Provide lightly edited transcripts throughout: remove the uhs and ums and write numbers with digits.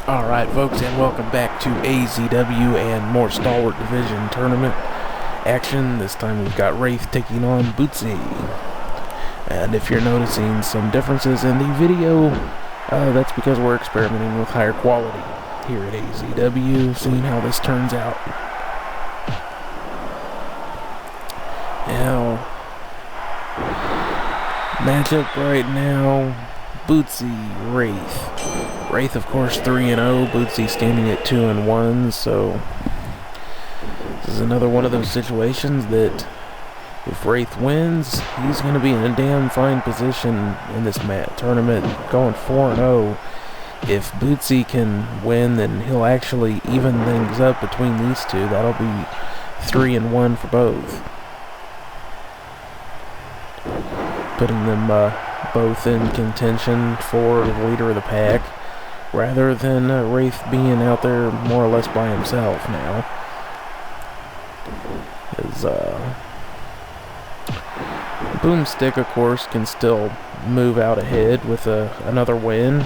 Alright folks, and welcome back to AZW and more Stalwart Division tournament action. This time we've got Wraith taking on Bootsy. And if you're noticing some differences in the video, that's because we're experimenting with higher quality here at AZW, seeing how this turns out. Now, matchup right now, Bootsy, Wraith. Wraith, of course, 3-0. Bootsy standing at 2-1. So this is another one of those situations that if Wraith wins, he's going to be in a damn fine position in this tournament, going 4-0. If Bootsy can win, then he'll actually even things up between these two. That'll be 3-1 for both, putting them both in contention for the leader of the pack, rather than Wraith being out there more or less by himself now. His Boomstick, of course, can still move out ahead with another win.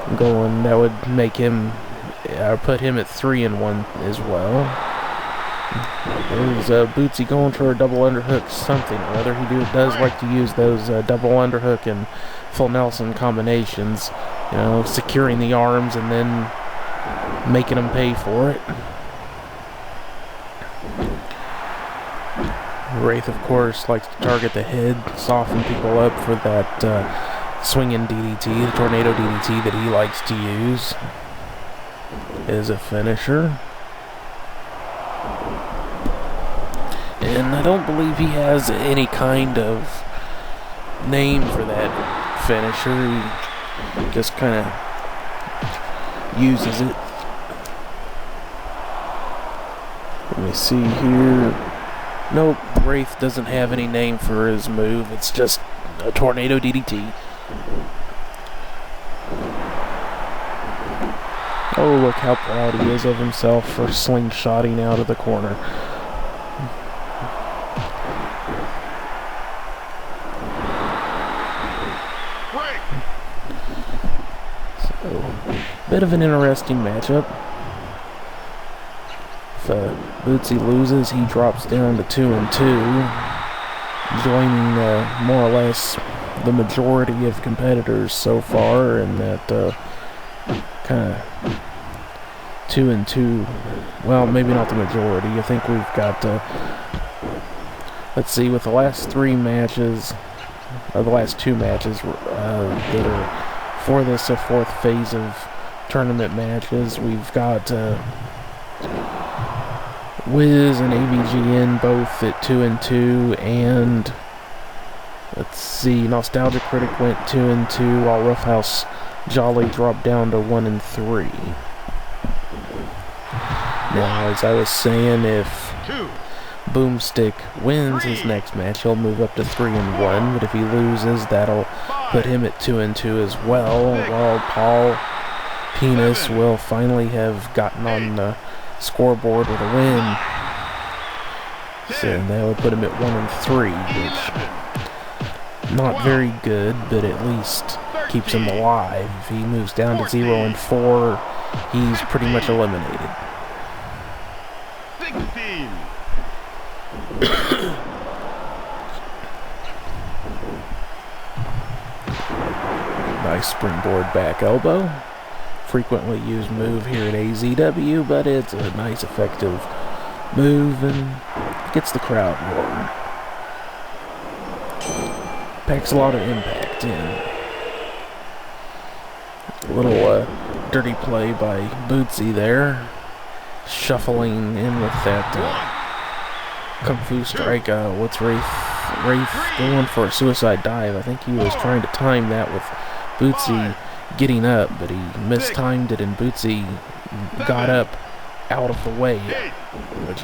That would make him, put him at 3-1 as well. There's Bootsy going for a double underhook something or other. He does like to use those double underhook and full Nelson combinations, you know, securing the arms and then making them pay for it. Wraith, of course, likes to target the head, soften people up for that swinging DDT, the tornado DDT that he likes to use as a finisher. And I don't believe he has any kind of name for that finisher. He just kind of uses it. Let me see here. Nope, Wraith doesn't have any name for his move. It's just a tornado DDT. Oh, look how proud he is of himself for slingshotting out of the corner. Bit of an interesting matchup. If Bootsy loses, he drops down to 2-2, joining more or less the majority of competitors so far in that kind of 2-2. Well, maybe not the majority. I think we've got, let's see, with the last three matches, or the last two matches that are for this fourth phase of tournament matches, we've got Wiz and AVGN both at 2-2, and let's see, Nostalgia Critic went 2-2, while Roughhouse Jolly dropped down to 1-3. Now, as I was saying, if Boomstick wins his next match, he'll move up to 3-1, but if he loses, that'll put him at 2-2 as well, while Paul Penis will finally have gotten on the scoreboard with a win. So that would put him at 1-3, which not very good, but at least keeps him alive. If he moves down to 0-4, he's pretty much eliminated. 16. Nice springboard back elbow. Frequently used move here at AZW, but it's a nice effective move and gets the crowd roaring. Packs a lot of impact in. A little dirty play by Bootsy there, shuffling in with that Kung Fu strike. What's Wraith going for a suicide dive? I think he was trying to time that with Bootsy getting up, but he mistimed it, and Bootsy got up out of the way, which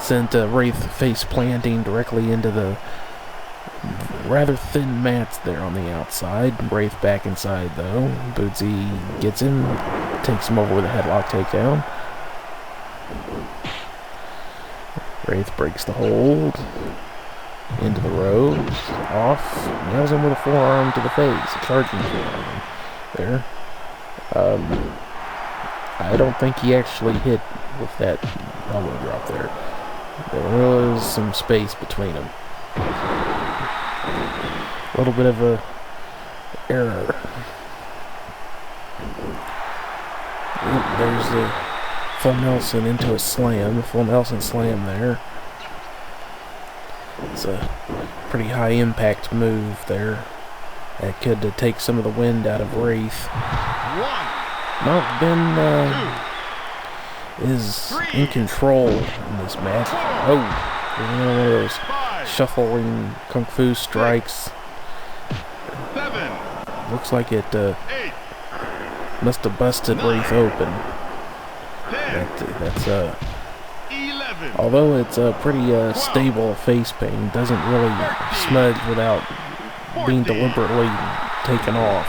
sent Wraith face planting directly into the rather thin mats there on the outside. Wraith back inside though. Bootsy gets him, takes him over with a headlock takedown. Wraith breaks the hold. Into the ropes, off, nails him with a forearm to the face, a charging forearm there. I don't think he actually hit with that elbow drop there. There was some space between them. A little bit of a error. There's the full Nelson into a slam. The full Nelson slam there. It's a pretty high impact move there. That could take some of the wind out of Wraith. Not been is in control in this match. Oh, one of those shuffling kung fu strikes. Looks like it must have busted Wraith open. That's although it's a pretty stable face paint, doesn't really smudge without being deliberately taken off.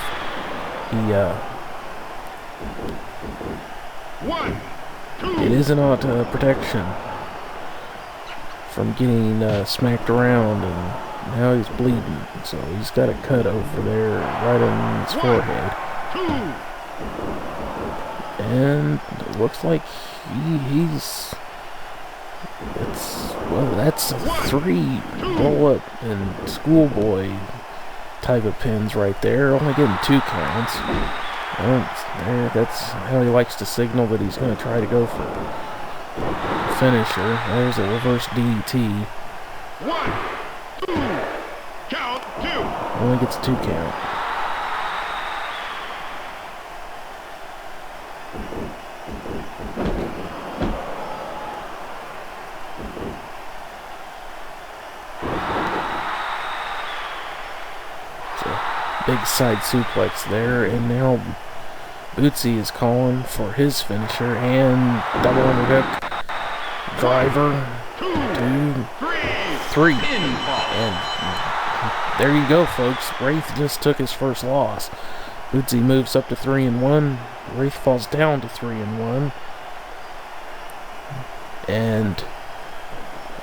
It isn't auto protection from getting smacked around, and now he's bleeding, so he's got a cut over there right on his forehead. And it looks like that's 3 roll-up and schoolboy type of pins right there, only getting 2 counts. That's how he likes to signal that he's going to try to go for a finisher. There's a reverse DDT. 1, 2, count 2. Only gets 2 count. Big side suplex there, and now Bootsy is calling for his finisher and double underhook driver 2, 3, and there you go, folks. Wraith just took his first loss. Bootsy moves up to 3-1. Wraith falls down to 3-1, and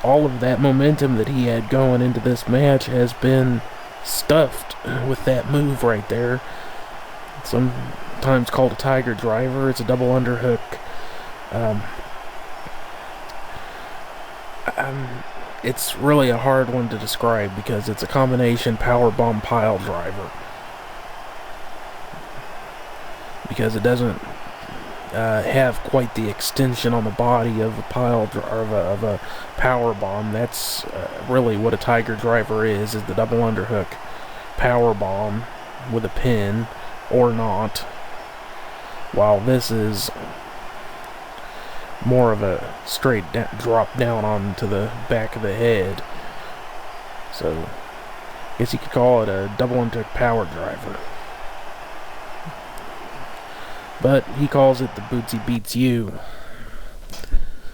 all of that momentum that he had going into this match has been stuffed with that move right there. Sometimes called a tiger driver. It's a double underhook. It's really a hard one to describe because it's a combination powerbomb pile driver. Because it doesn't have quite the extension on the body of a pile of a power bomb. That's really what a tiger driver is the double underhook power bomb with a pin or not, while this is more of a straight drop down onto the back of the head. So I guess you could call it a double underhook power driver. But he calls it the Bootsy Beats You.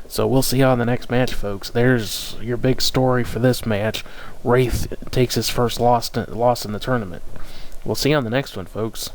So we'll see you on the next match, folks. There's your big story for this match. Wraith takes his first loss in the tournament. We'll see you on the next one, folks.